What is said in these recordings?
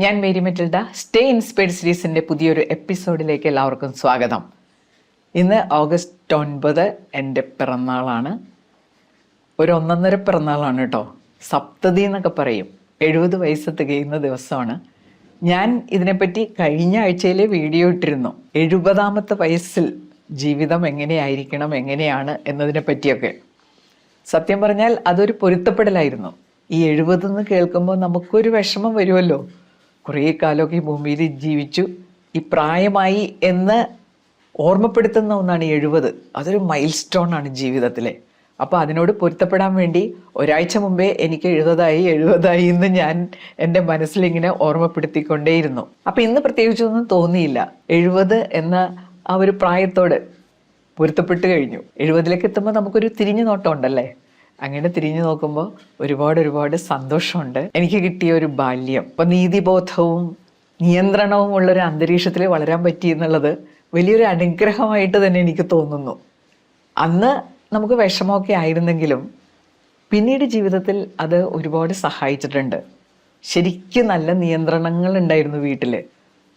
ഞാൻ Mary Metilda. Stay inspired സീരീസിൻ്റെ പുതിയൊരു എപ്പിസോഡിലേക്ക് എല്ലാവർക്കും സ്വാഗതം. ഇന്ന് ഓഗസ്റ്റ് 9 എൻ്റെ പിറന്നാളാണ്. ഒരു ഒന്നൊന്നര പിറന്നാളാണ് കേട്ടോ. സപ്തതി എന്നൊക്കെ പറയും. 70 വയസ്സ് തികയുന്ന ദിവസമാണ്. ഞാൻ ഇതിനെപ്പറ്റി കഴിഞ്ഞ ആഴ്ചയിലെ വീഡിയോ ഇട്ടിരുന്നു. 70ാമത്തെ വയസ്സിൽ ജീവിതം എങ്ങനെയായിരിക്കണം, എങ്ങനെയാണ് എന്നതിനെ പറ്റിയൊക്കെ. സത്യം പറഞ്ഞാൽ അതൊരു പൊരുത്തപ്പെടലായിരുന്നു. ഈ 70 എന്ന് കേൾക്കുമ്പോൾ നമുക്കൊരു വിഷമം വരുമല്ലോ. കുറേ കാലമൊക്കെ ഈ ഭൂമിയിൽ ജീവിച്ചു, ഈ പ്രായമായി എന്ന് ഓർമ്മപ്പെടുത്തുന്ന ഒന്നാണ് 70. അതൊരു മൈൽ സ്റ്റോൺ ആണ് ജീവിതത്തിലെ. അപ്പോൾ അതിനോട് പൊരുത്തപ്പെടാൻ വേണ്ടി ഒരാഴ്ച മുമ്പേ എനിക്ക് 70 എന്ന് ഞാൻ എൻ്റെ മനസ്സിലിങ്ങനെ ഓർമ്മപ്പെടുത്തിക്കൊണ്ടേയിരുന്നു. അപ്പോൾ ഇന്ന് പ്രത്യേകിച്ചൊന്നും തോന്നിയില്ല. 70 എന്ന ആ ഒരു പ്രായത്തോട് പൊരുത്തപ്പെട്ട് കഴിഞ്ഞു. 70ലേക്ക് എത്തുമ്പോൾ നമുക്കൊരു തിരിഞ്ഞു നോട്ടം ഉണ്ടല്ലേ. അങ്ങനെ തിരിഞ്ഞു നോക്കുമ്പോൾ ഒരുപാട് സന്തോഷമുണ്ട്. എനിക്ക് കിട്ടിയ ഒരു ബാല്യം, ഇപ്പം നീതിബോധവും നിയന്ത്രണവും ഉള്ളൊരു അന്തരീക്ഷത്തിൽ വളരാൻ പറ്റി എന്നുള്ളത് വലിയൊരു അനുഗ്രഹമായിട്ട് തന്നെ എനിക്ക് തോന്നുന്നു. അന്ന് നമുക്ക് വിഷമമൊക്കെ ആയിരുന്നെങ്കിലും പിന്നീട് ജീവിതത്തിൽ അത് ഒരുപാട് സഹായിച്ചിട്ടുണ്ട്. ശരിക്കും നല്ല നിയന്ത്രണങ്ങൾ ഉണ്ടായിരുന്നു വീട്ടിൽ.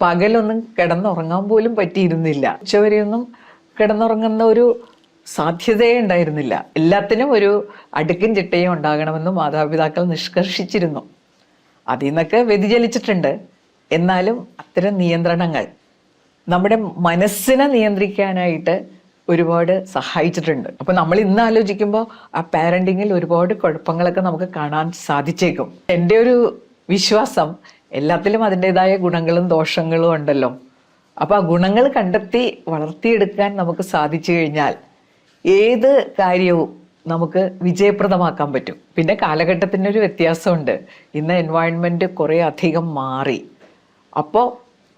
പകലൊന്നും കിടന്നുറങ്ങാൻ പോലും പറ്റിയിരുന്നില്ല. ഉച്ചവരെയൊന്നും കിടന്നുറങ്ങുന്ന ഒരു സാധ്യതയേ ഉണ്ടായിരുന്നില്ല. എല്ലാത്തിനും ഒരു അടുക്കും ചിട്ടയും ഉണ്ടാകണമെന്ന് മാതാപിതാക്കൾ നിഷ്കർഷിച്ചിരുന്നു. അതിൽ നിന്നൊക്കെ വ്യതിചലിച്ചിട്ടുണ്ട്. എന്നാലും അത്തരം നിയന്ത്രണങ്ങൾ നമ്മുടെ മനസ്സിനെ നിയന്ത്രിക്കാനായിട്ട് ഒരുപാട് സഹായിച്ചിട്ടുണ്ട്. അപ്പോൾ നമ്മൾ ഇന്ന് ആലോചിക്കുമ്പോൾ ആ പാരൻറ്റിങ്ങിൽ ഒരുപാട് കുഴപ്പങ്ങളൊക്കെ നമുക്ക് കാണാൻ സാധിച്ചേക്കും. എൻ്റെ ഒരു വിശ്വാസം എല്ലാത്തിലും അതിൻ്റെതായ ഗുണങ്ങളും ദോഷങ്ങളും ഉണ്ടല്ലോ. അപ്പോൾ ആ ഗുണങ്ങൾ കണ്ടെത്തി വളർത്തിയെടുക്കാൻ നമുക്ക് സാധിച്ചു കഴിഞ്ഞാൽ ഏത് കാര്യവും നമുക്ക് വിജയപ്രദമാക്കാൻ പറ്റും. പിന്നെ കാലഘട്ടത്തിൻ്റെ ഒരു വ്യത്യാസമുണ്ട്. ഇന്ന് എൻവയോൺമെൻറ്റ് കുറേ അധികം മാറി. അപ്പോൾ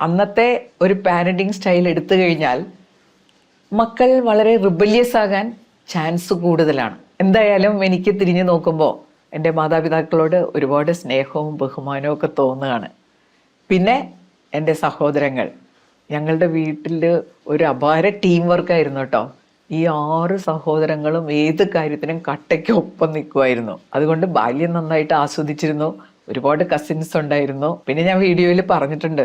അന്നത്തെ ഒരു പാരൻറ്റിങ് സ്റ്റൈൽ എടുത്തു കഴിഞ്ഞാൽ മക്കൾ വളരെ റിബല്യസ് ആകാൻ ചാൻസ് കൂടുതലാണ്. എന്തായാലും എനിക്ക് തിരിഞ്ഞു നോക്കുമ്പോൾ എൻ്റെ മാതാപിതാക്കളോട് ഒരുപാട് സ്നേഹവും ബഹുമാനവും ഒക്കെ തോന്നുകയാണ്. പിന്നെ എൻ്റെ സഹോദരങ്ങൾ, ഞങ്ങളുടെ വീട്ടിൽ ഒരു അപാര ടീം വർക്കായിരുന്നു കേട്ടോ. ഈ 6 സഹോദരങ്ങളും ഏത് കാര്യത്തിനും കട്ടയ്ക്ക് ഒപ്പം നിൽക്കുമായിരുന്നു. അതുകൊണ്ട് ബാല്യം നന്നായിട്ട് ആസ്വദിച്ചിരുന്നു. ഒരുപാട് കസിൻസ് ഉണ്ടായിരുന്നു. പിന്നെ ഞാൻ വീഡിയോയിൽ പറഞ്ഞിട്ടുണ്ട്,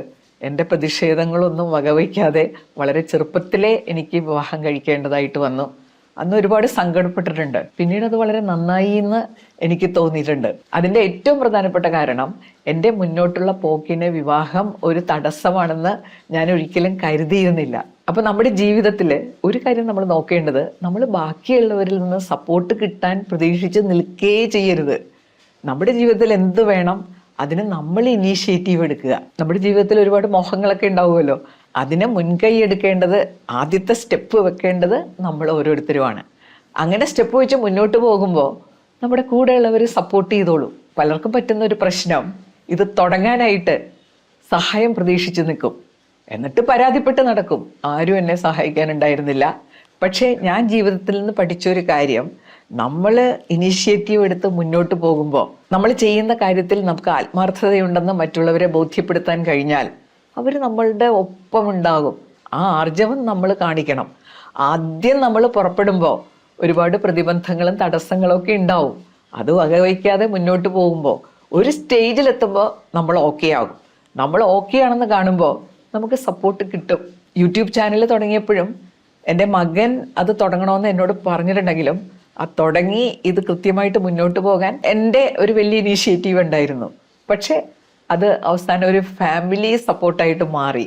എൻ്റെ പ്രതിഷേധങ്ങളൊന്നും വകവയ്ക്കാതെ വളരെ ചെറുപ്പത്തിലേ എനിക്ക് വിവാഹം കഴിക്കേണ്ടതായിട്ട് വന്നു. അന്ന് ഒരുപാട് സങ്കടപ്പെട്ടിട്ടുണ്ട്. പിന്നീട് അത് വളരെ നന്നായി എന്ന് എനിക്ക് തോന്നിയിട്ടുണ്ട്. അതിൻ്റെ ഏറ്റവും പ്രധാനപ്പെട്ട കാരണം എൻ്റെ മുന്നോട്ടുള്ള പോക്കിന് വിവാഹം ഒരു തടസ്സമാണെന്ന് ഞാൻ ഒരിക്കലും കരുതിയിരുന്നില്ല. അപ്പോൾ നമ്മുടെ ജീവിതത്തിൽ ഒരു കാര്യം നമ്മൾ നോക്കേണ്ടത്, നമ്മൾ ബാക്കിയുള്ളവരിൽ നിന്ന് സപ്പോർട്ട് കിട്ടാൻ പ്രതീക്ഷിച്ച് നിൽക്കേ ചെയ്യരുത്. നമ്മുടെ ജീവിതത്തിൽ എന്ത് വേണം അതിന് നമ്മൾ ഇനീഷ്യേറ്റീവ് എടുക്കുക. നമ്മുടെ ജീവിതത്തിൽ ഒരുപാട് മോഹങ്ങളൊക്കെ ഉണ്ടാവുമല്ലോ. അതിനെ മുൻകൈ എടുക്കേണ്ടത്, ആദ്യത്തെ സ്റ്റെപ്പ് വെക്കേണ്ടത് നമ്മൾ ഓരോരുത്തരുമാണ്. അങ്ങനെ സ്റ്റെപ്പ് വെച്ച് മുന്നോട്ട് പോകുമ്പോൾ നമ്മുടെ കൂടെയുള്ളവർ സപ്പോർട്ട് ചെയ്തോളൂ. പലർക്കും പറ്റുന്ന ഒരു പ്രശ്നം, ഇത് തുടങ്ങാനായിട്ട് സഹായം പ്രതീക്ഷിച്ച് നിൽക്കും, എന്നിട്ട് പരാതിപ്പെട്ട് നടക്കും, ആരും എന്നെ സഹായിക്കാനുണ്ടായിരുന്നില്ല. പക്ഷേ ഞാൻ ജീവിതത്തിൽ നിന്ന് പഠിച്ചൊരു കാര്യം, നമ്മൾ ഇനീഷ്യേറ്റീവ് എടുത്ത് മുന്നോട്ട് പോകുമ്പോൾ നമ്മൾ ചെയ്യുന്ന കാര്യത്തിൽ നമുക്ക് ആത്മാർത്ഥതയുണ്ടെന്ന് മറ്റുള്ളവരെ ബോധ്യപ്പെടുത്താൻ കഴിഞ്ഞാൽ അവർ നമ്മളുടെ ഒപ്പമുണ്ടാകും. ആ ആർജവം നമ്മൾ കാണിക്കണം. ആദ്യം നമ്മൾ പുറപ്പെടുമ്പോൾ ഒരുപാട് പ്രതിബന്ധങ്ങളും തടസ്സങ്ങളും ഒക്കെ ഉണ്ടാവും. അത് വകവയ്ക്കാതെ മുന്നോട്ട് പോകുമ്പോൾ ഒരു സ്റ്റേജിലെത്തുമ്പോൾ നമ്മൾ ഓക്കെ ആകും. നമ്മൾ ഓക്കെ ആണെന്ന് കാണുമ്പോൾ നമുക്ക് സപ്പോർട്ട് കിട്ടും. യൂട്യൂബ് ചാനൽ തുടങ്ങിയപ്പോഴും എൻ്റെ മകൻ അത് തുടങ്ങണമെന്ന് എന്നോട് പറഞ്ഞിട്ടുണ്ടെങ്കിലും ആ തുടങ്ങി ഇത് കൃത്യമായിട്ട് മുന്നോട്ട് പോകാൻ എൻ്റെ ഒരു വലിയ ഇനീഷ്യേറ്റീവ് ഉണ്ടായിരുന്നു. പക്ഷേ അത് അവസാനം ഒരു ഫാമിലി സപ്പോർട്ടായിട്ട് മാറി.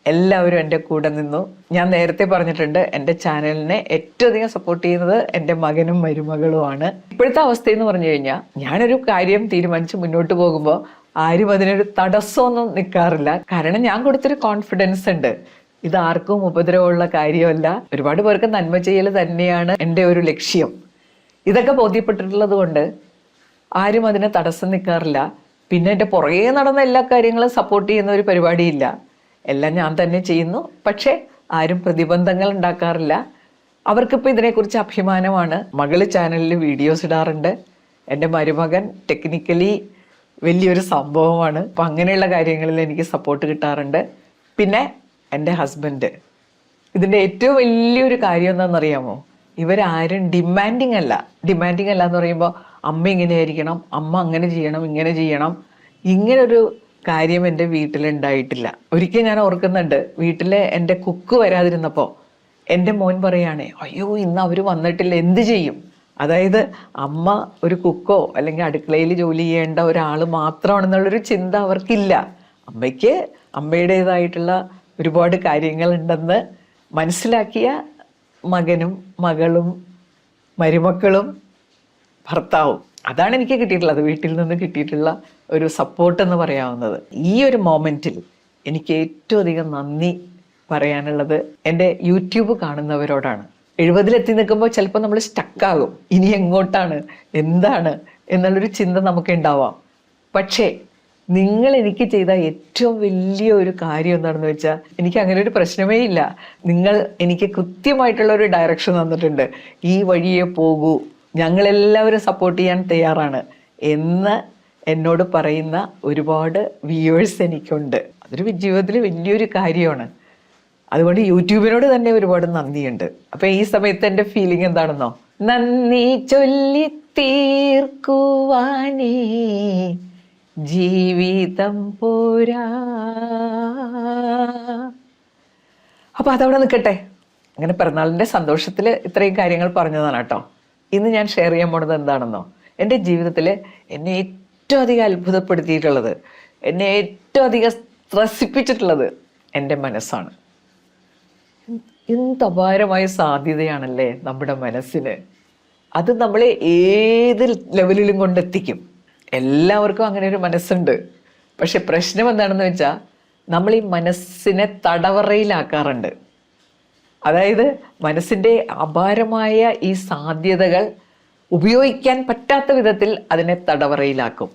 എല്ലാവരും എൻ്റെ കൂടെ നിന്നു. ഞാൻ നേരത്തെ പറഞ്ഞിട്ടുണ്ട്, എൻ്റെ ചാനലിനെ ഏറ്റവും അധികം സപ്പോർട്ട് ചെയ്യുന്നത് എൻ്റെ മകനും മരുമകളുമാണ്. ഇപ്പോഴത്തെ അവസ്ഥയെന്ന് പറഞ്ഞു കഴിഞ്ഞാൽ ഞാനൊരു കാര്യം തീരുമാനിച്ച് മുന്നോട്ട് പോകുമ്പോൾ ആരും അതിനൊരു തടസ്സമൊന്നും നിൽക്കാറില്ല. കാരണം ഞാൻ കൊടുത്തൊരു കോൺഫിഡൻസ് ഉണ്ട്, ഇത് ആർക്കും ഉപദ്രവമുള്ള കാര്യമല്ല, ഒരുപാട് പേർക്ക് നന്മ ചെയ്യൽ തന്നെയാണ് എൻ്റെ ഒരു ലക്ഷ്യം. ഇതൊക്കെ ബോധ്യപ്പെട്ടിട്ടുള്ളത് കൊണ്ട് ആരും അതിന് തടസ്സം നിൽക്കാറില്ല. പിന്നെ എൻ്റെ പുറകെ നടന്ന എല്ലാ കാര്യങ്ങളും സപ്പോർട്ട് ചെയ്യുന്ന ഒരു പരിപാടിയില്ല. എല്ലാം ഞാൻ തന്നെ ചെയ്യുന്നു. പക്ഷേ ആരും പ്രതിബന്ധങ്ങൾ ഉണ്ടാക്കാറില്ല. അവർക്കിപ്പോൾ ഇതിനെക്കുറിച്ച് അഭിമാനമാണ്. മകള് ചാനലിൽ വീഡിയോസ് ഇടാറുണ്ട്. എൻ്റെ മരുമകൻ ടെക്നിക്കലി വലിയൊരു സംഭവമാണ്. അപ്പം അങ്ങനെയുള്ള കാര്യങ്ങളിൽ എനിക്ക് സപ്പോർട്ട് കിട്ടാറുണ്ട്. പിന്നെ എൻ്റെ ഹസ്ബൻഡ്, ഇതിൻ്റെ ഏറ്റവും വലിയൊരു കാര്യം എന്താണെന്നറിയാമോ, ഇവരാരും ഡിമാൻഡിങ് അല്ല എന്ന് പറയുമ്പോൾ അമ്മ ഇങ്ങനെ ആയിരിക്കണം, അമ്മ അങ്ങനെ ചെയ്യണം, ഇങ്ങനൊരു കാര്യം എൻ്റെ വീട്ടിലുണ്ടായിട്ടില്ല. ഒരിക്കൽ ഞാൻ ഓർക്കുന്നുണ്ട്, വീട്ടിലെ എൻ്റെ കുക്ക് വരാതിരുന്നപ്പോൾ എൻ്റെ മോൻ പറയുകയാണേ, അയ്യോ ഇന്ന് അവർ വന്നിട്ടില്ല, എന്ത് ചെയ്യും? അതായത് അമ്മ ഒരു കുക്കോ അല്ലെങ്കിൽ അടുക്കളയിൽ ജോലി ചെയ്യേണ്ട ഒരാൾ മാത്രമാണെന്നുള്ളൊരു ചിന്ത അവർക്കില്ല. അമ്മയ്ക്ക് അമ്മയുടേതായിട്ടുള്ള ഒരുപാട് കാര്യങ്ങളുണ്ടെന്ന് മനസ്സിലാക്കിയ മകനും മകളും മരുമക്കളും ഭർത്താവും. അതാണ് എനിക്ക് കിട്ടിയിട്ടുള്ളത്, വീട്ടിൽ നിന്ന് കിട്ടിയിട്ടുള്ള ഒരു സപ്പോർട്ട് എന്ന് പറയാവുന്നത്. ഈ ഒരു മൊമെൻറ്റിൽ എനിക്ക് ഏറ്റവും അധികം നന്ദി പറയാനുള്ളത് എൻ്റെ യൂട്യൂബ് കാണുന്നവരോടാണ്. 70 നിൽക്കുമ്പോൾ ചിലപ്പോൾ നമ്മൾ സ്റ്റക്കാകും, ഇനി എങ്ങോട്ടാണ്, എന്താണ് എന്നുള്ളൊരു ചിന്ത നമുക്ക് ഉണ്ടാവാം. പക്ഷേ നിങ്ങൾ എനിക്ക് ചെയ്ത ഏറ്റവും വലിയ ഒരു കാര്യം എന്താണെന്ന് വെച്ചാൽ, എനിക്ക് അങ്ങനെ ഒരു പ്രശ്നമേ ഇല്ല. നിങ്ങൾ എനിക്ക് കൃത്യമായിട്ടുള്ള ഒരു ഡയറക്ഷൻ തന്നിട്ടുണ്ട്, ഈ വഴിയെ പോകൂ, ഞങ്ങളെല്ലാവരും സപ്പോർട്ട് ചെയ്യാൻ തയ്യാറാണ് എന്ന് എന്നോട് പറയുന്ന ഒരുപാട് വ്യൂവേഴ്സ് എനിക്കുണ്ട്. അതൊരു ജീവിതത്തിൽ വലിയൊരു കാര്യമാണ്. അതുകൊണ്ട് യൂട്യൂബിനോട് തന്നെ ഒരുപാട് നന്ദിയുണ്ട്. അപ്പൊ ഈ സമയത്ത് എൻ്റെ ഫീലിംഗ് എന്താണെന്നോ, നന്ദി ചൊല്ലി തീർക്കുവാനേ ജീവിതം പോരാ. അപ്പൊ അതവിടെ നിൽക്കട്ടെ. അങ്ങനെ പിറന്നാളിൻ്റെ സന്തോഷത്തിൽ ഇത്രയും കാര്യങ്ങൾ പറഞ്ഞതാണ് കേട്ടോ. ഇന്ന് ഞാൻ ഷെയർ ചെയ്യാൻ പോണത് എന്താണെന്നോ, എൻ്റെ ജീവിതത്തിൽ എന്നെ ഏറ്റവും അധികം അത്ഭുതപ്പെടുത്തിയിട്ടുള്ളത്, എന്നെ ഏറ്റവും അധികം ത്രസിപ്പിച്ചിട്ടുള്ളത് എൻ്റെ മനസ്സാണ്. എന്ത് അപാരമായ സാധ്യതയാണല്ലേ നമ്മുടെ മനസ്സിന്. അത് നമ്മളെ ഏത് ലെവലിലും കൊണ്ടെത്തിക്കും. എല്ലാവർക്കും അങ്ങനെ ഒരു മനസ്സുണ്ട്. പക്ഷെ പ്രശ്നം എന്താണെന്ന് വെച്ചാൽ, നമ്മൾ ഈ മനസ്സിനെ തടവറയിലാക്കാറുണ്ട്. അതായത് മനസ്സിൻ്റെ അപാരമായ ഈ സാധ്യതകൾ ഉപയോഗിക്കാൻ പറ്റാത്ത വിധത്തിൽ അതിനെ തടവറയിലാക്കും.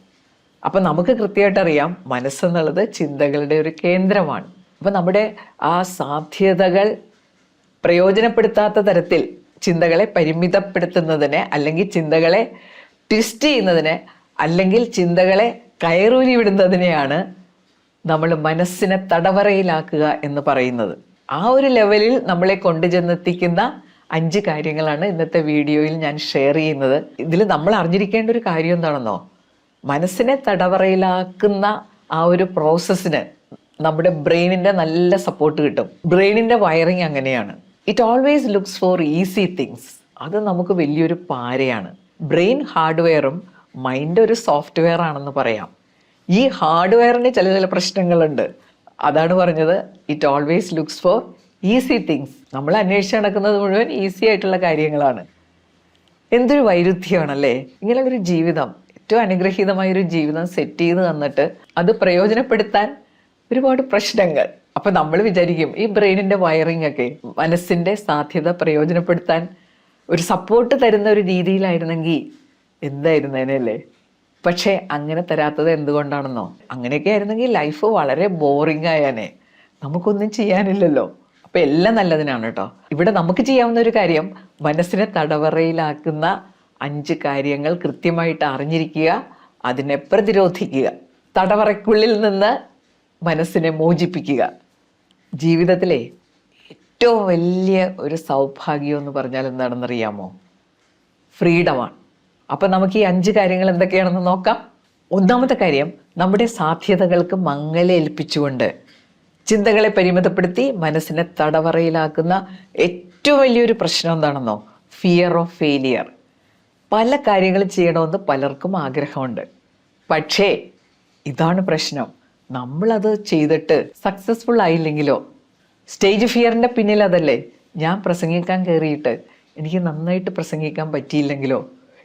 അപ്പം നമുക്ക് കൃത്യമായിട്ട് അറിയാം, മനസ്സെന്നുള്ളത് ചിന്തകളുടെ ഒരു കേന്ദ്രമാണ്. അപ്പം നമ്മുടെ ആ സാധ്യതകൾ പ്രയോജനപ്പെടുത്താത്ത തരത്തിൽ ചിന്തകളെ പരിമിതപ്പെടുത്തുന്നതിനെ, അല്ലെങ്കിൽ ചിന്തകളെ ട്വിസ്റ്റ് ചെയ്യുന്നതിനെ, അല്ലെങ്കിൽ ചിന്തകളെ കയറൂരി വിടുന്നതിനെയാണ് നമ്മൾ മനസ്സിനെ തടവറയിലാക്കുക എന്ന് പറയുന്നത്. ആ ഒരു ലെവലിൽ നമ്മളെ കൊണ്ടുചെന്നെത്തിക്കുന്ന 5 കാര്യങ്ങളാണ് ഇന്നത്തെ വീഡിയോയിൽ ഞാൻ ഷെയർ ചെയ്യുന്നത്. ഇതിൽ നമ്മൾ അറിഞ്ഞിരിക്കേണ്ട ഒരു കാര്യം എന്താണെന്നോ, മനസ്സിനെ തടവറയിലാക്കുന്ന ആ ഒരു പ്രോസസ്സിന് നമ്മുടെ ബ്രെയിനിൻ്റെ നല്ല സപ്പോർട്ട് കിട്ടും. ബ്രെയിനിൻ്റെ വയറിങ് അങ്ങനെയാണ്. It always looks four easy things. അത് നമുക്ക് വലിയൊരു പാരയാണ്. ബ്രെയിൻ ഹാർഡ്വെയറും മൈൻഡ് ഒരു സോഫ്റ്റ്വെയർ ആണെന്ന് പറയാം. ഈ ഹാർഡ്വെയറിന് ചില പ്രശ്നങ്ങളുണ്ട്. അതാണ് പറഞ്ഞത്, it always looks four easy things. നമ്മൾ അന്വേഷിച്ച് നടക്കുന്നത് മുഴുവൻ ഈസി ആയിട്ടുള്ള കാര്യങ്ങളാണ്. എന്തൊരു വൈരുദ്ധ്യമാണല്ലേ ഇങ്ങനെയുള്ളൊരു ജീവിതം. ഏറ്റവും അനുഗ്രഹീതമായൊരു ജീവിതം സെറ്റ് ചെയ്ത് തന്നിട്ട് അത് പ്രയോജനപ്പെടുത്താൻ ഒരുപാട് പ്രശ്നങ്ങൾ. അപ്പം നമ്മൾ വിചാരിക്കും, ഈ ബ്രെയിനിൻ്റെ വയറിംഗ് ഒക്കെ മനസ്സിൻ്റെ സാധ്യത പ്രയോജനപ്പെടുത്താൻ ഒരു സപ്പോർട്ട് തരുന്ന ഒരു രീതിയിലായിരുന്നെങ്കിൽ എന്തായിരുന്നേനല്ലേ. പക്ഷേ അങ്ങനെ തരാത്തത് എന്തുകൊണ്ടാണെന്നോ, അങ്ങനെയൊക്കെ ആയിരുന്നെങ്കിൽ ലൈഫ് വളരെ ബോറിംഗ് ആയാനേ. നമുക്കൊന്നും ചെയ്യാനില്ലല്ലോ. അപ്പം എല്ലാം നല്ലതിനാണ് കേട്ടോ. ഇവിടെ നമുക്ക് ചെയ്യാവുന്ന ഒരു കാര്യം, മനസ്സിനെ തടവറയിലാക്കുന്ന 5 കാര്യങ്ങൾ കൃത്യമായിട്ട് അറിഞ്ഞിരിക്കുക, അതിനെ പ്രതിരോധിക്കുക, തടവറയ്ക്കുള്ളിൽ നിന്ന് മനസ്സിനെ മോചിപ്പിക്കുക. ജീവിതത്തിലെ ഏറ്റവും വലിയ ഒരു സൗഭാഗ്യം എന്ന് പറഞ്ഞാൽ എന്താണെന്നറിയാമോ? ഫ്രീഡമാണ്. അപ്പം നമുക്ക് ഈ 5 കാര്യങ്ങൾ എന്തൊക്കെയാണെന്ന് നോക്കാം. ഒന്നാമത്തെ കാര്യം, നമ്മുടെ സാധ്യതകൾക്ക് മങ്ങലേൽപ്പിച്ചുകൊണ്ട് ചിന്തകളെ പരിമിതപ്പെടുത്തി മനസ്സിനെ തടവറയിലാക്കുന്ന ഏറ്റവും വലിയൊരു പ്രശ്നം എന്താണെന്നോ? Fear of failure. പല കാര്യങ്ങളും ചെയ്യണമെന്ന് പലർക്കും ആഗ്രഹമുണ്ട്. പക്ഷേ ഇതാണ് പ്രശ്നം, നമ്മളത് ചെയ്തിട്ട് സക്സസ്ഫുൾ ആയില്ലെങ്കിലോ? സ്റ്റേജ് ഫിയറിൻ്റെ പിന്നിൽ അതല്ലേ. ഞാൻ പ്രസംഗിക്കാൻ കയറിയിട്ട് എനിക്ക് നന്നായിട്ട് പ്രസംഗിക്കാൻ പറ്റിയില്ലെങ്കിലോ?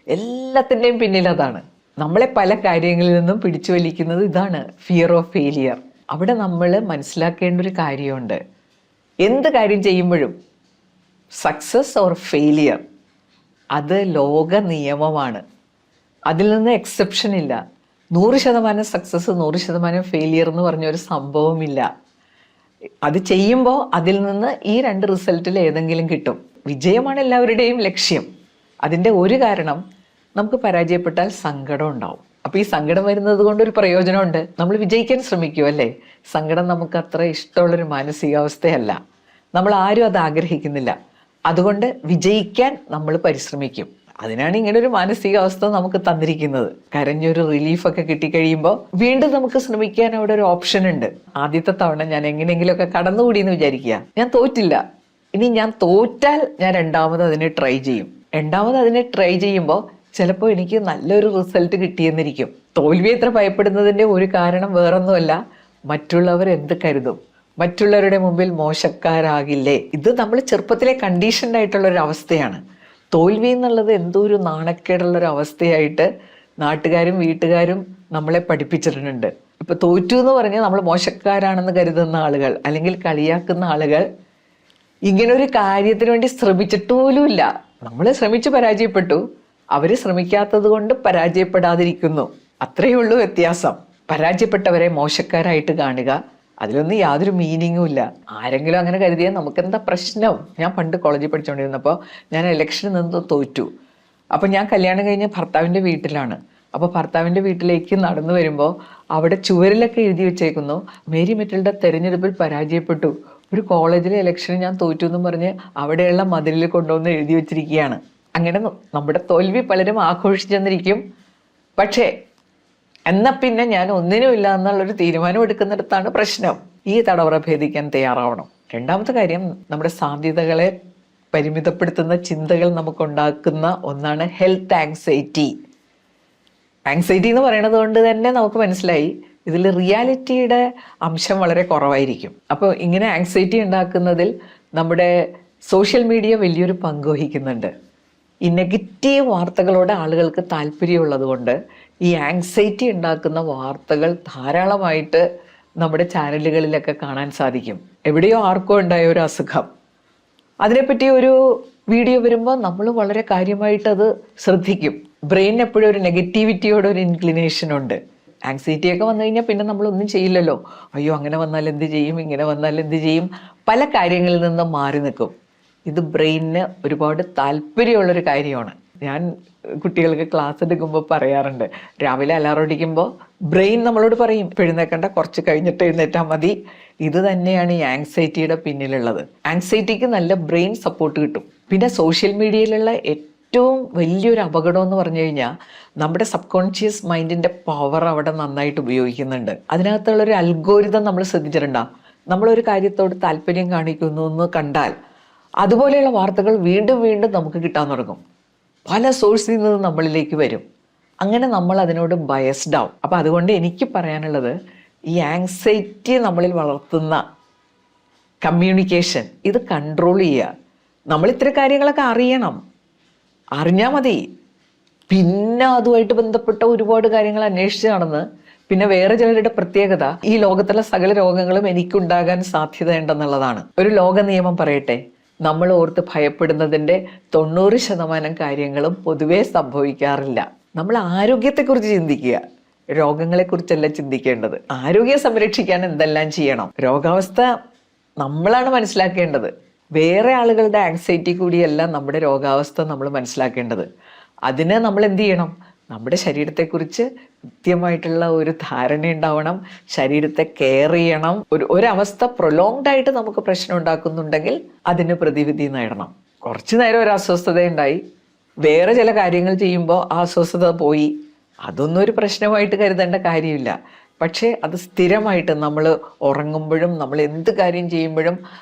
എല്ലാത്തിൻ്റെയും പിന്നിൽ അതാണ്. നമ്മളെ പല കാര്യങ്ങളിൽ നിന്നും പിടിച്ചു വലിക്കുന്നത് ഇതാണ്, ഫിയർ ഓഫ് ഫെയിലിയർ. അവിടെ നമ്മൾ മനസ്സിലാക്കേണ്ട ഒരു കാര്യമുണ്ട്. എന്ത് കാര്യം ചെയ്യുമ്പോഴും സക്സസ് ഓർ ഫെയിലിയർ അത് ലോക നിയമമാണ്. അതിൽ നിന്ന് എക്സെപ്ഷൻ ഇല്ല. 100% സക്സസ് 100% ഫെയിലിയർ എന്ന് പറഞ്ഞൊരു സംഭവമില്ല. അത് ചെയ്യുമ്പോൾ അതിൽ നിന്ന് ഈ 2 റിസൾട്ടിൽ ഏതെങ്കിലും കിട്ടും. വിജയമാണ് എല്ലാവരുടെയും ലക്ഷ്യം. അതിൻ്റെ ഒരു കാരണം, നമുക്ക് പരാജയപ്പെട്ടാൽ സങ്കടം ഉണ്ടാവും. അപ്പോൾ ഈ സങ്കടം വരുന്നത് കൊണ്ടൊരു പ്രയോജനമുണ്ട്. നമ്മൾ വിജയിക്കാൻ ശ്രമിക്കും അല്ലേ. സങ്കടം നമുക്ക് അത്ര ഇഷ്ടമുള്ളൊരു മാനസികാവസ്ഥയല്ല. നമ്മൾ ആരും അത് ആഗ്രഹിക്കുന്നില്ല. അതുകൊണ്ട് വിജയിക്കാൻ നമ്മൾ പരിശ്രമിക്കും. അതിനാണ് ഇങ്ങനെ ഒരു മാനസികാവസ്ഥ നമുക്ക് തന്നിരിക്കുന്നത്. കരഞ്ഞൊരു റിലീഫൊക്കെ കിട്ടിക്കഴിയുമ്പോൾ വീണ്ടും നമുക്ക് ശ്രമിക്കാൻ അവിടെ ഒരു ഓപ്ഷൻ ഉണ്ട്. ആദ്യത്തെ തവണ ഞാൻ എങ്ങനെയെങ്കിലുമൊക്കെ കടന്നുകൂടിയെന്ന് വിചാരിക്കുക, ഞാൻ തോറ്റില്ല, ഇനി ഞാൻ തോറ്റാൽ ഞാൻ രണ്ടാമത് അതിനെ ട്രൈ ചെയ്യും. രണ്ടാമത് അതിനെ ട്രൈ ചെയ്യുമ്പോൾ ചിലപ്പോൾ എനിക്ക് നല്ലൊരു റിസൾട്ട് കിട്ടിയെന്നിരിക്കും. തോൽവി എത്ര ഭയപ്പെടുന്നതിൻ്റെ ഒരു കാരണം വേറൊന്നുമല്ല, മറ്റുള്ളവർ എന്ത് കരുതും, മറ്റുള്ളവരുടെ മുമ്പിൽ മോശക്കാരാകില്ലേ. ഇത് നമ്മൾ ചെറുപ്പത്തിലെ കണ്ടീഷൻഡ് ആയിട്ടുള്ള ഒരു അവസ്ഥയാണ്. തോൽവി എന്നുള്ളത് എന്തോ ഒരു നാണക്കേടുള്ളൊരു അവസ്ഥയായിട്ട് നാട്ടുകാരും വീട്ടുകാരും നമ്മളെ പഠിപ്പിച്ചിട്ടുണ്ട്. ഇപ്പൊ തോറ്റു എന്ന് പറഞ്ഞാൽ നമ്മൾ മോശക്കാരാണെന്ന് കരുതുന്ന ആളുകൾ അല്ലെങ്കിൽ കളിയാക്കുന്ന ആളുകൾ ഇങ്ങനൊരു കാര്യത്തിന് വേണ്ടി ശ്രമിച്ചിട്ട് പോലുമില്ല. നമ്മൾ ശ്രമിച്ചു പരാജയപ്പെട്ടു, അവർ ശ്രമിക്കാത്തത് കൊണ്ട് പരാജയപ്പെടാതിരിക്കുന്നു. അത്രയേ ഉള്ളൂ വ്യത്യാസം. പരാജയപ്പെട്ടവരെ മോശക്കാരായിട്ട് കാണുക, അതിലൊന്നും യാതൊരു മീനിങ്ങും ഇല്ല. ആരെങ്കിലും അങ്ങനെ കരുതിയാൽ നമുക്കെന്താ പ്രശ്നം? ഞാൻ പണ്ട് കോളേജിൽ പഠിച്ചുകൊണ്ടിരുന്നപ്പോൾ ഞാൻ ഇലക്ഷനിൽ നിന്ന് തോറ്റു. അപ്പം ഞാൻ കല്യാണം കഴിഞ്ഞ് ഭർത്താവിൻ്റെ വീട്ടിലാണ്. അപ്പോൾ ഭർത്താവിൻ്റെ വീട്ടിലേക്ക് നടന്നു വരുമ്പോൾ അവിടെ ചുവരിലൊക്കെ എഴുതി വെച്ചേക്കുന്നു, മേരി മെറ്റിൽഡ തെരഞ്ഞെടുപ്പിൽ പരാജയപ്പെട്ടു, ഒരു കോളേജിലെ ഇലക്ഷന് ഞാൻ തോറ്റു എന്നും പറഞ്ഞ് അവിടെയുള്ള മതിലിൽ കൊണ്ടുവന്ന് എഴുതി വെച്ചിരിക്കുകയാണ്. അങ്ങനെ നമ്മുടെ തോൽവി പലരും ആഘോഷിച്ചെന്നിരിക്കും. പക്ഷേ എന്നാൽ പിന്നെ ഞാൻ ഒന്നിനുമില്ല എന്നുള്ളൊരു തീരുമാനം എടുക്കുന്നിടത്താണ് പ്രശ്നം. ഈ തടവറ ഭേദിക്കാൻ തയ്യാറാവണം. രണ്ടാമത്തെ കാര്യം, നമ്മുടെ സാധ്യതകളെ പരിമിതപ്പെടുത്തുന്ന ചിന്തകൾ നമുക്കുണ്ടാക്കുന്ന ഒന്നാണ് ഹെൽത്ത് ആങ്സൈറ്റി. ആങ്സൈറ്റി എന്ന് പറയുന്നത് കൊണ്ട് തന്നെ നമുക്ക് മനസ്സിലായി ഇതിൽ റിയാലിറ്റിയുടെ അംശം വളരെ കുറവായിരിക്കും. അപ്പോൾ ഇങ്ങനെ ആങ്സൈറ്റി ഉണ്ടാക്കുന്നതിൽ നമ്മുടെ സോഷ്യൽ മീഡിയ വലിയൊരു പങ്ക് വഹിക്കുന്നുണ്ട്. ഈ നെഗറ്റീവ് വാർത്തകളോട് ആളുകൾക്ക് താല്പര്യമുള്ളത് കൊണ്ട് ഈ ആങ്സൈറ്റി ഉണ്ടാക്കുന്ന വാർത്തകൾ ധാരാളമായിട്ട് നമ്മുടെ ചാനലുകളിലൊക്കെ കാണാൻ സാധിക്കും. എവിടെയോ ആർക്കോ ഉണ്ടായ ഒരു അസുഖം, അതിനെപ്പറ്റി ഒരു വീഡിയോ വരുമ്പോൾ നമ്മൾ വളരെ കാര്യമായിട്ട് അത് ശ്രദ്ധിക്കും. ബ്രെയിനിന് എപ്പോഴും ഒരു നെഗറ്റിവിറ്റിയോട് ഒരു ഇൻക്ലിനേഷൻ ഉണ്ട്. ആങ്സൈറ്റി ഒക്കെ വന്നു കഴിഞ്ഞാൽ പിന്നെ നമ്മളൊന്നും ചെയ്യില്ലല്ലോ. അയ്യോ അങ്ങനെ വന്നാൽ എന്ത് ചെയ്യും, ഇങ്ങനെ വന്നാൽ എന്ത് ചെയ്യും, പല കാര്യങ്ങളിൽ നിന്നും മാറി നിൽക്കും. ഇത് ബ്രെയിനിന് ഒരുപാട് താല്പര്യമുള്ളൊരു കാര്യമാണ്. ഞാൻ കുട്ടികൾക്ക് ക്ലാസ് എടുക്കുമ്പോൾ പറയാറുണ്ട്, രാവിലെ അലാറം അടിക്കുമ്പോൾ ബ്രെയിൻ നമ്മളോട് പറയും എഴുന്നേക്കണ്ട, കുറച്ച് കഴിഞ്ഞിട്ട് എഴുന്നേറ്റാൽ മതി. ഇത് തന്നെയാണ് ഈ ആങ്സൈറ്റിയുടെ പിന്നിലുള്ളത്. ആങ്സൈറ്റിക്ക് നല്ല ബ്രെയിൻ സപ്പോർട്ട് കിട്ടും. പിന്നെ സോഷ്യൽ മീഡിയയിലുള്ള ഏറ്റവും വലിയൊരു അപകടം എന്ന് പറഞ്ഞു കഴിഞ്ഞാൽ നമ്മുടെ സബ് കോൺഷ്യസ് മൈൻഡിൻ്റെ പവർ അവിടെ നന്നായിട്ട് ഉപയോഗിക്കുന്നുണ്ട്. അതിനകത്തുള്ളൊരു അൽഗോരിതം നമ്മൾ ശ്രദ്ധിച്ചിട്ടുണ്ടാകും. നമ്മളൊരു കാര്യത്തോട് താല്പര്യം കാണിക്കുന്നു എന്ന് കണ്ടാൽ അതുപോലെയുള്ള വാർത്തകൾ വീണ്ടും വീണ്ടും നമുക്ക് കിട്ടാൻ തുടങ്ങും. പല സോഴ്സിൽ നിന്ന് നമ്മളിലേക്ക് വരും. അങ്ങനെ നമ്മൾ അതിനോട് ബയസ്ഡ് ആവും. അപ്പം അതുകൊണ്ട് എനിക്ക് പറയാനുള്ളത്, ഈ ആങ്സൈറ്റി നമ്മളിൽ വളർത്തുന്ന കമ്മ്യൂണിക്കേഷൻ ഇത് കൺട്രോൾ ചെയ്യുക. നമ്മൾ ഇത്തരം കാര്യങ്ങളൊക്കെ അറിഞ്ഞാൽ മതി. പിന്നെ അതുമായിട്ട് ബന്ധപ്പെട്ട ഒരുപാട് കാര്യങ്ങൾ അന്വേഷിച്ച് നടന്ന് പിന്നെ വേറെ ചിലരുടെ പ്രത്യേകത, ഈ ലോകത്തുള്ള സകല രോഗങ്ങളും എനിക്കുണ്ടാകാൻ സാധ്യതയുണ്ടെന്നുള്ളതാണ്. ഒരു ലോക നിയമം പറയട്ടെ, നമ്മൾ ഓർത്ത് ഭയപ്പെടുന്നതിൻ്റെ 90% കാര്യങ്ങളും പൊതുവേ സംഭവിക്കാറില്ല. നമ്മൾ ആരോഗ്യത്തെക്കുറിച്ച് ചിന്തിക്കുക, രോഗങ്ങളെക്കുറിച്ചല്ല ചിന്തിക്കേണ്ടത്. ആരോഗ്യം സംരക്ഷിക്കാൻ എന്തെല്ലാം ചെയ്യണം, രോഗാവസ്ഥ നമ്മളാണ് മനസ്സിലാക്കേണ്ടത്. വേറെ ആളുകളുടെ ആങ്സൈറ്റി കൂടിയല്ല നമ്മുടെ രോഗാവസ്ഥ നമ്മൾ മനസ്സിലാക്കേണ്ടത്. അതിന് നമ്മൾ എന്ത് ചെയ്യണം? നമ്മുടെ ശരീരത്തെക്കുറിച്ച് കൃത്യമായിട്ടുള്ള ഒരു ധാരണ ഉണ്ടാവണം. ശരീരത്തെ കെയർ ചെയ്യണം. ഒരവസ്ഥ പ്രൊലോങ്ഡ് ആയിട്ട് നമുക്ക് പ്രശ്നം ഉണ്ടാക്കുന്നുണ്ടെങ്കിൽ അതിന് പ്രതിവിധി നേടണം. കുറച്ചു നേരം ഒരു അസ്വസ്ഥത ഉണ്ടായി, വേറെ ചില കാര്യങ്ങൾ ചെയ്യുമ്പോൾ ആ അസ്വസ്ഥത പോയി, അതൊന്നും ഒരു പ്രശ്നമായിട്ട് കരുതേണ്ട കാര്യമില്ല. പക്ഷേ അത് സ്ഥിരമായിട്ട് നമ്മൾ ഉറങ്ങുമ്പോഴും നമ്മൾ എന്ത് കാര്യം ചെയ്യുമ്പോഴും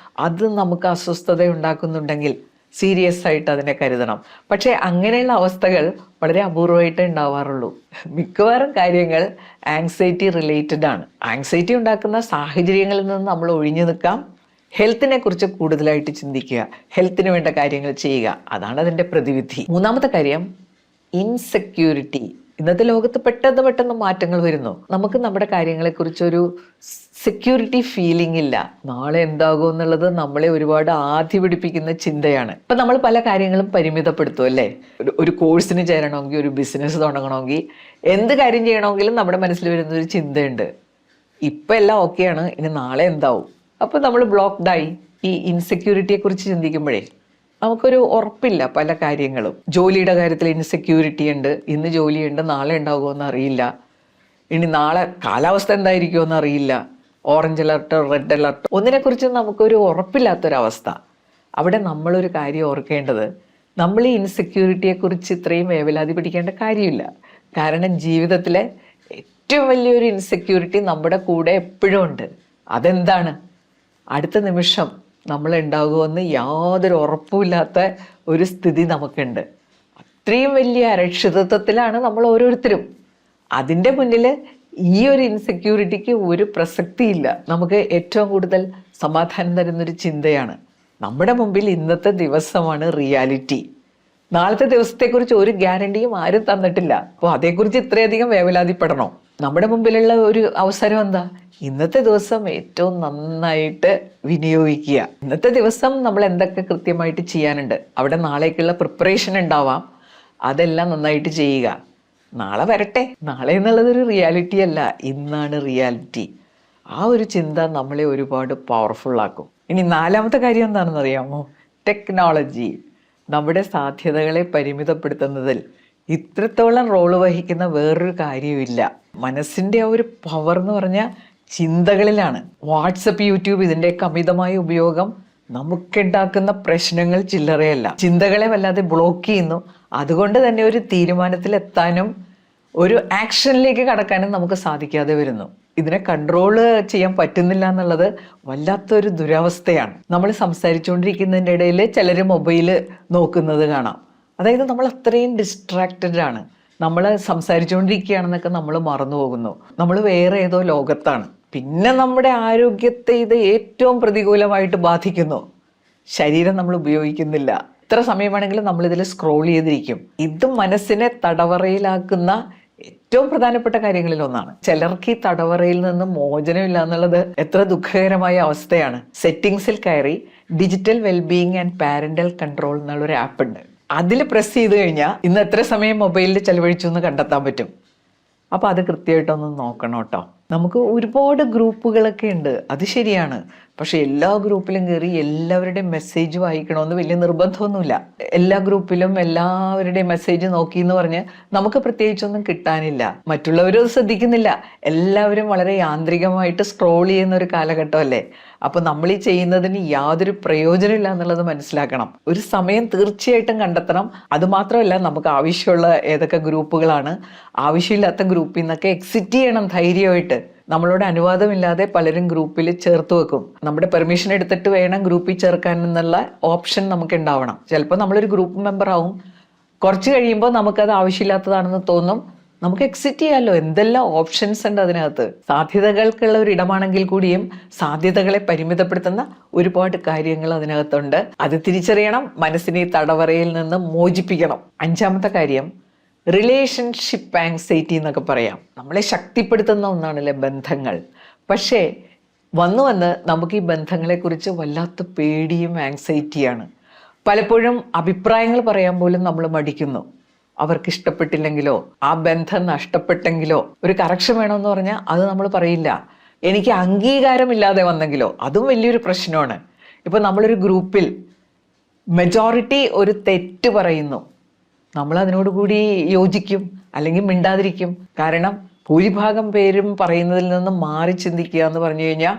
അത് നമുക്ക് അസ്വസ്ഥത ഉണ്ടാക്കുന്നുണ്ടെങ്കിൽ സീരിയസ് ആയിട്ട് അതിനെ കരുതണം. പക്ഷേ അങ്ങനെയുള്ള അവസ്ഥകൾ വളരെ അപൂർവമായിട്ടേ ഉണ്ടാവാറുള്ളൂ. മിക്കവാറും കാര്യങ്ങൾ ആങ്സൈറ്റി റിലേറ്റഡ് ആണ്. ആങ്സൈറ്റി ഉണ്ടാക്കുന്ന സാഹചര്യങ്ങളിൽ നിന്ന് നമ്മൾ ഒഴിഞ്ഞു നിൽക്കാം. ഹെൽത്തിനെ കുറിച്ച് കൂടുതലായിട്ട് ചിന്തിക്കുക, ഹെൽത്തിന് വേണ്ട കാര്യങ്ങൾ ചെയ്യുക, അതാണ് അതിൻ്റെ പ്രതിവിധി. മൂന്നാമത്തെ കാര്യം, ഇൻസെക്യൂരിറ്റി. ഇന്നത്തെ ലോകത്ത് പെട്ടെന്ന് മാറ്റങ്ങൾ വരുന്നു. നമുക്ക് നമ്മുടെ കാര്യങ്ങളെക്കുറിച്ചൊരു സെക്യൂരിറ്റി ഫീലിംഗ് ഇല്ല. നാളെ എന്താകും എന്നുള്ളത് നമ്മളെ ഒരുപാട് ആധി പിടിപ്പിക്കുന്ന ചിന്തയാണ്. ഇപ്പം നമ്മൾ പല കാര്യങ്ങളും പരിമിതപ്പെടുത്തും അല്ലേ. ഒരു കോഴ്സിന് ചേരണമെങ്കിൽ, ഒരു ബിസിനസ് തുടങ്ങണമെങ്കിൽ, എന്ത് കാര്യം ചെയ്യണമെങ്കിലും നമ്മുടെ മനസ്സിൽ വരുന്നൊരു ചിന്തയുണ്ട്, ഇപ്പം എല്ലാം ഓക്കെയാണ്, ഇനി നാളെ എന്താവും. അപ്പോൾ നമ്മൾ ബ്ലോക്ക്ഡായി. ഈ ഇൻസെക്യൂരിറ്റിയെക്കുറിച്ച് ചിന്തിക്കുമ്പോഴേ നമുക്കൊരു ഉറപ്പില്ല പല കാര്യങ്ങളും. ജോലിയുടെ കാര്യത്തിൽ ഇൻസെക്യൂരിറ്റി ഉണ്ട്. ഇന്ന് ജോലിയുണ്ട്, നാളെ ഉണ്ടാകുമോ അറിയില്ല. ഇനി നാളെ കാലാവസ്ഥ എന്തായിരിക്കുമോ അറിയില്ല. ഓറഞ്ച് അലർട്ട്, റെഡ് അലർട്ട്, ഒന്നിനെക്കുറിച്ച് നമുക്കൊരു ഉറപ്പില്ലാത്തൊരവസ്ഥ. അവിടെ നമ്മളൊരു കാര്യം ഓർക്കേണ്ടത്, നമ്മൾ ഈ ഇൻസെക്യൂരിറ്റിയെക്കുറിച്ച് ഇത്രയും വേവലാതി പിടിക്കേണ്ട കാര്യമില്ല. കാരണം ജീവിതത്തിലെ ഏറ്റവും വലിയൊരു ഇൻസെക്യൂരിറ്റി നമ്മുടെ കൂടെ എപ്പോഴും ഉണ്ട്. അതെന്താണ്? അടുത്ത നിമിഷം നമ്മൾ ഉണ്ടാകുമെന്ന് യാതൊരു ഉറപ്പുമില്ലാത്ത ഒരു സ്ഥിതി നമുക്കുണ്ട്. അത്രയും വലിയ അരക്ഷിതത്വത്തിലാണ് നമ്മൾ ഓരോരുത്തരും. അതിൻ്റെ മുന്നിൽ ഈ ഒരു ഇൻസെക്യൂരിറ്റിക്ക് ഒരു പ്രസക്തിയില്ല. നമുക്ക് ഏറ്റവും കൂടുതൽ സമാധാനം തരുന്നൊരു ചിന്തയാണ്, നമ്മുടെ മുമ്പിൽ ഇന്നത്തെ ദിവസമാണ് റിയാലിറ്റി. നാളത്തെ ദിവസത്തെക്കുറിച്ച് ഒരു ഗ്യാരണ്ടിയും ആരും തന്നിട്ടില്ല. അപ്പോൾ അതേക്കുറിച്ച് ഇത്രയധികം വേവലാതിപ്പെടണോ? നമ്മുടെ മുമ്പിലുള്ള ഒരു അവസരം എന്താ? ഇന്നത്തെ ദിവസം ഏറ്റവും നന്നായിട്ട് വിനിയോഗിക്കുക. ഇന്നത്തെ ദിവസം നമ്മൾ എന്തൊക്കെ കൃത്യമായിട്ട് ചെയ്യാനുണ്ട്, അവിടെ നാളേക്കുള്ള പ്രിപ്പറേഷൻ ഉണ്ടാവാം, അതെല്ലാം നന്നായിട്ട് ചെയ്യുക. നാളെ വരട്ടെ. നാളെ എന്നുള്ളതൊരു റിയാലിറ്റി അല്ല, ഇന്നാണ് റിയാലിറ്റി. ആ ഒരു ചിന്ത നമ്മളെ ഒരുപാട് പവർഫുള്ളാക്കും. ഇനി നാലാമത്തെ കാര്യം എന്താണെന്ന് അറിയാമോ? ടെക്നോളജി നമ്മുടെ സാധ്യതകളെ പരിമിതപ്പെടുത്തുന്നതിൽ ഇത്രത്തോളം റോള് വഹിക്കുന്ന വേറൊരു കാര്യമില്ല. മനസ്സിൻ്റെ ആ ഒരു പവർ എന്ന് പറഞ്ഞാൽ ചിന്തകളിലാണ്. വാട്സപ്പ്, യൂട്യൂബ് ഇതിൻ്റെയൊക്കെ അമിതമായ ഉപയോഗം നമുക്കുണ്ടാക്കുന്ന പ്രശ്നങ്ങൾ ചില്ലറയല്ല. ചിന്തകളെ വല്ലാതെ ബ്ലോക്ക് ചെയ്യുന്നു. അതുകൊണ്ട് തന്നെ ഒരു തീരുമാനത്തിലെത്താനും ഒരു ആക്ഷനിലേക്ക് കടക്കാനും നമുക്ക് സാധിക്കാതെ വരുന്നു. ഇതിനെ കൺട്രോള് ചെയ്യാൻ പറ്റുന്നില്ല എന്നുള്ളത് വല്ലാത്തൊരു ദുരവസ്ഥയാണ്. നമ്മൾ സംസാരിച്ചുകൊണ്ടിരിക്കുന്നതിൻ്റെ ഇടയിൽ ചിലർ മൊബൈൽ നോക്കുന്നത് കാണാം. അതായത് നമ്മൾ അത്രയും ഡിസ്ട്രാക്റ്റഡ് ആണ്. നമ്മൾ സംസാരിച്ചുകൊണ്ടിരിക്കുകയാണെന്നൊക്കെ നമ്മൾ മറന്നു പോകുന്നു. നമ്മൾ വേറെ ഏതോ ലോകത്താണ്. പിന്നെ നമ്മുടെ ആരോഗ്യത്തെ ഇത് ഏറ്റവും പ്രതികൂലമായിട്ട് ബാധിക്കുന്നു. ശരീരം നമ്മൾ ഉപയോഗിക്കുന്നില്ല. എത്ര സമയമാണെങ്കിലും നമ്മളിതിൽ സ്ക്രോൾ ചെയ്തിരിക്കും. ഇത് മനസ്സിനെ തടവറയിലാക്കുന്ന ഏറ്റവും പ്രധാനപ്പെട്ട കാര്യങ്ങളിൽ ഒന്നാണ്. ചിലർക്ക് ഈ തടവറയിൽ നിന്ന് മോചനമില്ല എന്നുള്ളത് എത്ര ദുഃഖകരമായ അവസ്ഥയാണ്. സെറ്റിങ്സിൽ കയറി digital wellbeing and parental control എന്നുള്ളൊരു ആപ്പ് ഉണ്ട്. അതിൽ പ്രസ് ചെയ്ത് കഴിഞ്ഞാൽ ഇന്ന് എത്ര സമയം മൊബൈലിൽ ചെലവഴിച്ചു എന്ന് കണ്ടെത്താൻ പറ്റും. അപ്പോൾ അത് കൃത്യമായിട്ടൊന്ന് നോക്കണം കേട്ടോ. നമുക്ക് ഒരുപാട് ഗ്രൂപ്പുകളൊക്കെ ഉണ്ട്, അത് ശരിയാണ്. പക്ഷെ എല്ലാ ഗ്രൂപ്പിലും കയറി എല്ലാവരുടെയും മെസ്സേജ് വായിക്കണമെന്ന് വലിയ നിർബന്ധമൊന്നുമില്ല. എല്ലാ ഗ്രൂപ്പിലും എല്ലാവരുടെയും മെസ്സേജ് നോക്കി എന്ന് പറഞ്ഞ് നമുക്ക് പ്രത്യേകിച്ചൊന്നും കിട്ടാനില്ല. മറ്റുള്ളവരും അത് ശ്രദ്ധിക്കുന്നില്ല. എല്ലാവരും വളരെ യാന്ത്രികമായിട്ട് സ്ക്രോൾ ചെയ്യുന്ന ഒരു കാലഘട്ടമല്ലേ. അപ്പോൾ നമ്മൾ ഈ ചെയ്യുന്നതിന് യാതൊരു പ്രയോജനമില്ല എന്നുള്ളത് മനസ്സിലാക്കണം. ഒരു സമയം തീർച്ചയായിട്ടും കണ്ടെത്തണം. അതുമാത്രമല്ല, നമുക്ക് ആവശ്യമുള്ള ഏതൊക്കെ ഗ്രൂപ്പുകളാണ്, ആവശ്യമില്ലാത്ത ഗ്രൂപ്പിൽ നിന്നൊക്കെ എക്സിറ്റ് ചെയ്യണം ധൈര്യമായിട്ട്. നമ്മളോട് അനുവാദമില്ലാതെ പലരും ഗ്രൂപ്പിൽ ചേർത്ത് വെക്കും. നമ്മുടെ പെർമിഷൻ എടുത്തിട്ട് വേണം ഗ്രൂപ്പിൽ ചേർക്കാൻ എന്നുള്ള ഓപ്ഷൻ നമുക്ക് ഉണ്ടാവണം. ചിലപ്പോൾ നമ്മളൊരു ഗ്രൂപ്പ് മെമ്പർ ആവും, കുറച്ച് കഴിയുമ്പോൾ നമുക്കത് ആവശ്യമില്ലാത്തതാണെന്ന് തോന്നും, നമുക്ക് എക്സിറ്റ് ചെയ്യാമല്ലോ. എന്തെല്ലാം ഓപ്ഷൻസ് ഉണ്ട് അതിനകത്ത്. സാധ്യതകൾക്കുള്ള ഒരു ഇടമാണെങ്കിൽ കൂടിയും സാധ്യതകളെ പരിമിതപ്പെടുത്തുന്ന ഒരുപാട് കാര്യങ്ങൾ അതിനകത്തുണ്ട്. അത് തിരിച്ചറിയണം, മനസ്സിനെ തടവറയിൽ നിന്ന് മോചിപ്പിക്കണം. അഞ്ചാമത്തെ കാര്യം റിലേഷൻഷിപ്പ് ആങ്സൈറ്റി എന്നൊക്കെ പറയാം. നമ്മളെ ശക്തിപ്പെടുത്തുന്ന ഒന്നാണല്ലേ ബന്ധങ്ങൾ. പക്ഷേ വന്ന് നമുക്ക് ഈ ബന്ധങ്ങളെക്കുറിച്ച് വല്ലാത്ത പേടിയും ആങ്സൈറ്റിയാണ്. പലപ്പോഴും അഭിപ്രായങ്ങൾ പറയാൻ പോലും നമ്മൾ മടിക്കുന്നു. അവർക്ക് ഇഷ്ടപ്പെട്ടില്ലെങ്കിലോ, ആ ബന്ധം നഷ്ടപ്പെട്ടെങ്കിലോ, ഒരു കറക്ഷൻ വേണമെന്ന് പറഞ്ഞാൽ അത് നമ്മൾ പറയില്ല. എനിക്ക് അംഗീകാരമില്ലാതെ വന്നെങ്കിലോ, അതും വലിയൊരു പ്രശ്നമാണ്. ഇപ്പം നമ്മളൊരു ഗ്രൂപ്പിൽ മെജോറിറ്റി ഒരു തെറ്റ് പറയുന്നു, നമ്മൾ അതിനോട് കൂടി യോജിക്കും അല്ലെങ്കിൽ മിണ്ടാതിരിക്കും. കാരണം ഭൂരിഭാഗം പേരും പറയുന്നതിൽ നിന്ന് മാറി ചിന്തിക്കുക എന്ന് പറഞ്ഞു കഴിഞ്ഞാൽ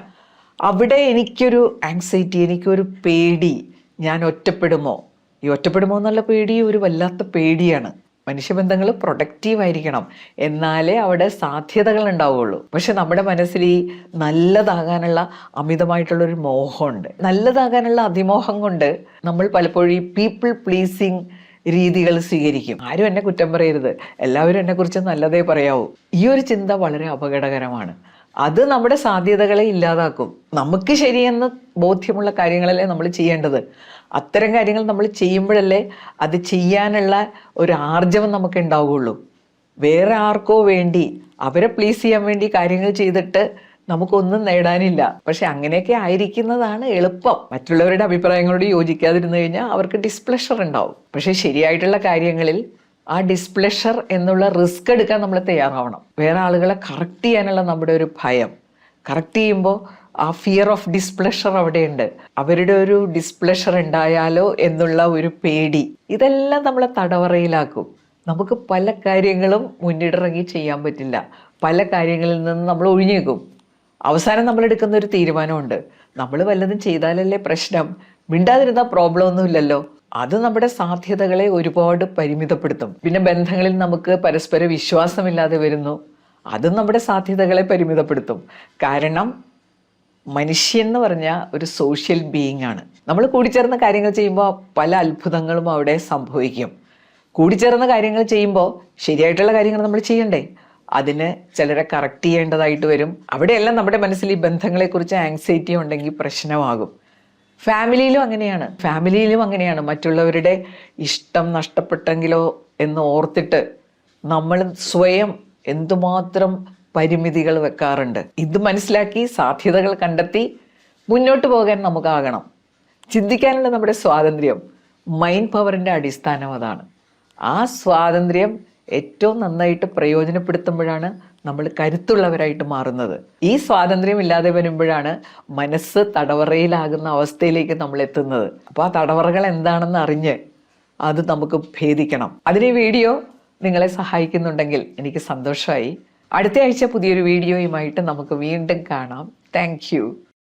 അവിടെ എനിക്കൊരു ആങ്സൈറ്റി, എനിക്കൊരു പേടി, ഞാൻ ഒറ്റപ്പെടുമോ. ഈ ഒറ്റപ്പെടുമോ എന്നുള്ള പേടി ഒരു വല്ലാത്ത പേടിയാണ്. മനുഷ്യബന്ധങ്ങൾ പ്രൊഡക്റ്റീവ് ആയിരിക്കണം, എന്നാലേ അവിടെ സാധ്യതകൾ ഉണ്ടാവുകയുള്ളൂ. പക്ഷെ നമ്മുടെ മനസ്സിൽ ഈ നല്ലതാകാനുള്ള അമിതമായിട്ടുള്ളൊരു മോഹമുണ്ട്. നല്ലതാകാനുള്ള അതിമോഹം കൊണ്ട് നമ്മൾ പലപ്പോഴും ഈ പീപ്പിൾ പ്ലീസിങ് രീതികൾ സ്വീകരിക്കും. ആരും എന്നെ കുറ്റം പറയരുത്, എല്ലാവരും എന്നെക്കുറിച്ച് നല്ലതേ പറയാവൂ. ഈ ഒരു ചിന്ത വളരെ അപകടകരമാണ്. അത് നമ്മുടെ സാധ്യതകളെ ഇല്ലാതാക്കും. നമുക്ക് ശരിയെന്ന് ബോധ്യമുള്ള കാര്യങ്ങളല്ലേ നമ്മൾ ചെയ്യേണ്ടത്. അത്തരം കാര്യങ്ങൾ നമ്മൾ ചെയ്യുമ്പോഴല്ലേ അത് ചെയ്യാനുള്ള ഒരു ആർജവം നമുക്ക് ഉണ്ടാവുകയുള്ളൂ. വേറെ ആർക്കോ വേണ്ടി, അവരെ പ്ലീസ് ചെയ്യാൻ വേണ്ടി കാര്യങ്ങൾ ചെയ്തിട്ട് നമുക്കൊന്നും നേടാനില്ല. പക്ഷെ അങ്ങനെയൊക്കെ ആയിരിക്കുന്നതാണ് എളുപ്പം. മറ്റുള്ളവരുടെ അഭിപ്രായങ്ങളോട് യോജിക്കാതിരുന്നു കഴിഞ്ഞാൽ അവർക്ക് ഡിസ്പ്ലഷർ ഉണ്ടാവും. പക്ഷെ ശരിയായിട്ടുള്ള കാര്യങ്ങളിൽ ആ ഡിസ്പ്ലഷർ എന്നുള്ള റിസ്ക് എടുക്കാൻ നമ്മൾ തയ്യാറാവണം. വേറെ ആളുകളെ കറക്റ്റ് ചെയ്യാനുള്ള നമ്മുടെ ഒരു ഭയം, കറക്റ്റ് ചെയ്യുമ്പോൾ ആ ഫിയർ ഓഫ് ഡിസ്പ്ലഷർ അവിടെയുണ്ട്. അവരുടെ ഒരു ഡിസ്പ്ലഷർ ഉണ്ടായാലോ എന്നുള്ള ഒരു പേടി, ഇതെല്ലാം നമ്മളെ തടവറയിലാക്കും. നമുക്ക് പല കാര്യങ്ങളും മുന്നിട്ടിറങ്ങി ചെയ്യാൻ പറ്റില്ല. പല കാര്യങ്ങളിൽ നിന്ന് നമ്മൾ ഒഴിഞ്ഞേക്കും. അവസാനം നമ്മൾ എടുക്കുന്ന ഒരു തീരുമാനമുണ്ട്, നമ്മൾ വല്ലതും ചെയ്താലല്ലേ പ്രശ്നം, മിണ്ടാതിരുന്നാൽ പ്രോബ്ലം ഒന്നുമില്ലല്ലോ, അത് നമ്മുടെ സാധ്യതകളെ ഒരുപാട് പരിമിതപ്പെടുത്തും. പിന്നെ ബന്ധങ്ങളിൽ നമുക്ക് പരസ്പര വിശ്വാസമില്ലാതെ വരുന്നു, അതും നമ്മുടെ സാധ്യതകളെ പരിമിതപ്പെടുത്തും. കാരണം മനുഷ്യൻ എന്ന് പറഞ്ഞാൽ ഒരു സോഷ്യൽ ബീയിങ് ആണ്. നമ്മൾ കൂടിച്ചേർന്ന കാര്യങ്ങൾ ചെയ്യുമ്പോൾ പല അത്ഭുതങ്ങളും അവിടെ സംഭവിക്കും. കൂടിച്ചേർന്ന കാര്യങ്ങൾ ചെയ്യുമ്പോൾ ശരിയായിട്ടുള്ള കാര്യങ്ങൾ നമ്മൾ ചെയ്യണ്ടേ, അതിന് ചിലരെ കറക്റ്റ് ചെയ്യേണ്ടതായിട്ട് വരും. അവിടെയെല്ലാം നമ്മുടെ മനസ്സിൽ ഈ ബന്ധങ്ങളെക്കുറിച്ച് ആങ്സൈറ്റി ഉണ്ടെങ്കിൽ പ്രശ്നമാകും. ഫാമിലിയിലും അങ്ങനെയാണ്. മറ്റുള്ളവരുടെ ഇഷ്ടം നഷ്ടപ്പെട്ടെങ്കിലോ എന്ന് ഓർത്തിട്ട് നമ്മൾ സ്വയം എന്തുമാത്രം പരിമിതികൾ വെക്കാറുണ്ട്. ഇത് മനസ്സിലാക്കി സാധ്യതകൾ കണ്ടെത്തി മുന്നോട്ട് പോകാൻ നമുക്കാകണം. ചിന്തിക്കാനുള്ള നമ്മുടെ സ്വാതന്ത്ര്യം, മൈൻഡ് പവറിൻ്റെ അടിസ്ഥാനം അതാണ്. ആ സ്വാതന്ത്ര്യം ഏറ്റവും നന്നായിട്ട് പ്രയോജനപ്പെടുത്തുമ്പോഴാണ് നമ്മൾ കരുത്തുള്ളവരായിട്ട് മാറുന്നത്. ഈ സ്വാതന്ത്ര്യം ഇല്ലാതെ വരുമ്പോഴാണ് മനസ്സ് തടവറയിലാകുന്ന അവസ്ഥയിലേക്ക് നമ്മൾ എത്തുന്നത്. അപ്പോൾ ആ തടവറകൾ എന്താണെന്ന് അറിഞ്ഞ് അത് നമുക്ക് ഭേദിക്കണം. അതിന് ഈ വീഡിയോ നിങ്ങളെ സഹായിക്കുന്നുണ്ടെങ്കിൽ എനിക്ക് സന്തോഷമായി. അടുത്ത ആഴ്ച പുതിയൊരു വീഡിയോയുമായിട്ട് നമുക്ക് വീണ്ടും കാണാം. താങ്ക്